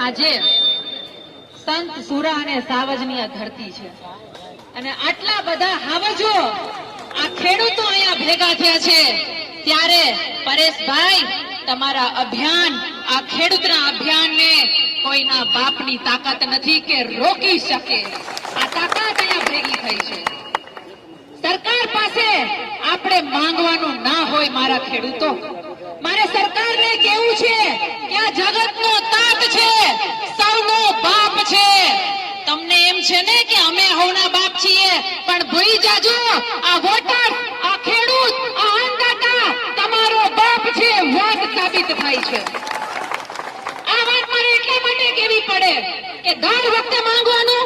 આજે સંત સુરા અને સાવજની આ ધરતી છે અને આટલા બધા હાવજો આ ખેડૂતો અહીંયા ભેગા થયા છે ત્યારે પરેશભાઈ તમારા અભિયાન આ ખેડૂતના અભિયાનને કોઈના બાપની તાકાત નથી કે રોકી શકે આ તાકાત અહીંયા ભેગી થઈ છે સરકાર પાસે આપણે માંગવાનું ના હોય મારા ખેડૂતો મારે સરકારને કહેવું છે કે આ જગતનો તાત છે સૌનો બાપ છે તમને એમ છે ને કે અમે હવના બાપ છીએ પણ ભૂલી જાજો આ વોટર આ ખેડૂત આ અન્નદાતા તમારો બાપ છે વાત સાબિત થાય છે આ વાત મારે એટલા માટે કહેવી પડે કે દર વખતે માંગવાનું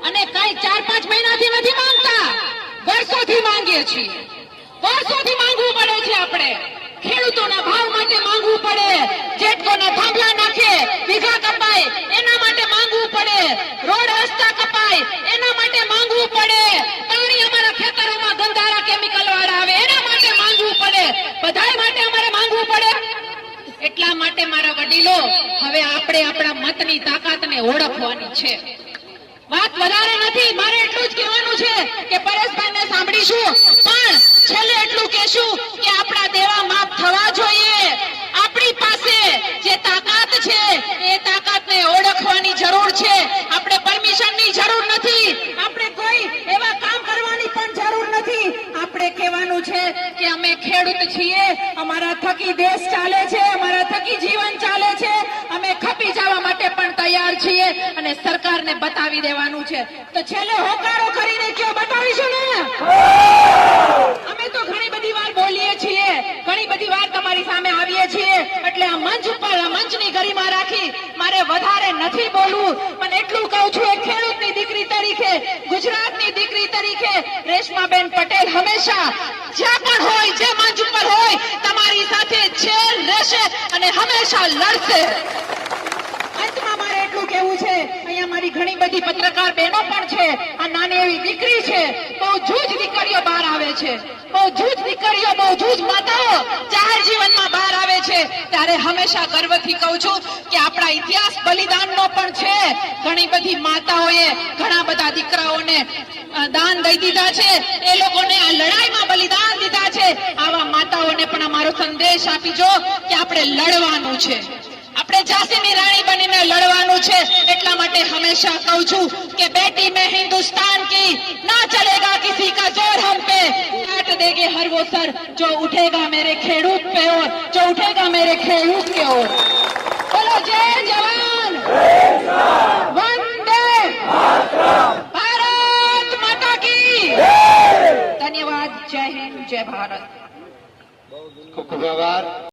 અને કઈ 4-5 મહિનાથી નથી માંગતા વર્ષોથી માંગીએ છીએ વર્ષોથી માંગવું પડે છે આપણે ખેડૂતોના ભાવ માટે માંગવું પડે જેટકોના થાંભલા નાખે વીઘા કપાય એના માટે માંગવું પડે રોડ રસ્તા કપાય એના માટે માંગવું પડે પાણી અમારા ખેતરોમાં ગંધારા કેમિકલ વાળા આવે એના માટે માંગવું પડે બધાય માટે અમારે માંગવું પડે એટલા માટે મારા વડીલો હવે આપણે આપણા મતની તાકાતને ઓળખવાની છે વાત વધારે નથી મારે એટલું જ કહેવાનું છે કે પરેશભાઈને સાંભળીશું પણ છેલ્લે એટલું કહેશું કે આપણા દેવા માફ થવા જોઈએ આપણી પાસે જે તાકાત છે એ તાકાતને ઓળખવાની જરૂર છે આપણે પરમિશનની જરૂર નથી આપણે કોઈ એવા કામ કરવાની પણ જરૂર નથી આપણે કહેવાનું છે કે અમે ખેડૂત છીએ અમારા થકી દેશ ચાલે છે અમારા થકી જીવન ચાલે છે અમે ખપી જવા માટે પણ તૈયાર છીએ અને સરકારને બતાવી દેવાનું છે તો છેલ્લે હોકારો કરીને કયો બતાવીશું ને અમે તો ઘણી બધી વાર બોલીએ છીએ ઘણી બધી વાર તમારી સામે આવીએ છીએ એટલે આ મંચ ઉપર આ મંચની ગરિમા રાખી મારે વધારે નથી બોલવું પણ એટલું કહું છું એક ખેડૂતની દીકરી તરીકે ગુજરાતની દીકરી તરીકે રેશમાબેન પટેલ હંમેશા જ્યાં પણ હોય જે મંચ ઉપર હોય તમારી સાથે છે રહેશે અને હંમેશા લડશે અંતમાં મારે એટલું કહેવું છે અહીંયા મારી ઘણી બધી પત્રકાર બહેનો પણ છે આ નાની એવી દીકરી છે બહુ જૂજ દીકરીઓ બહાર આવે છે બહુ જૂજ દીકરીઓ બહુ જૂજ માતાઓ જાહેર જીવનમાં બહાર આવે છે ત્યારે હંમેશા ગર્વથી કહું છું કે આપણા ઇતિહાસ બલિદાનનો પણ છે ઘણી બધી માતાઓએ ઘણા બધા દીકરાઓને દાન દઈ દીધા છે એ લોકોને આ લડાઈમાં બલિદાન દીધા છે આવા માતાઓને પણ અમારો સંદેશ આપીજો કે આપણે લડવાનું છે આપણે ઝાંસીની રાણી બનીને લડવાનું છે એટલા માટે હંમેશા કહું છું કે બેટી મેં હિન્દુસ્તાન કી ના ચલેગા કિસી કા જોર હમ पे काट देंगे हर वो सर जो उठेगा मेरे खेडूत पे और जो उठेगा मेरे खेडूत के ओर बोलो जय जवान वंदे भारत माता की धन्यवाद जय हिंद जय भारत ખૂબ ખૂબ આભાર।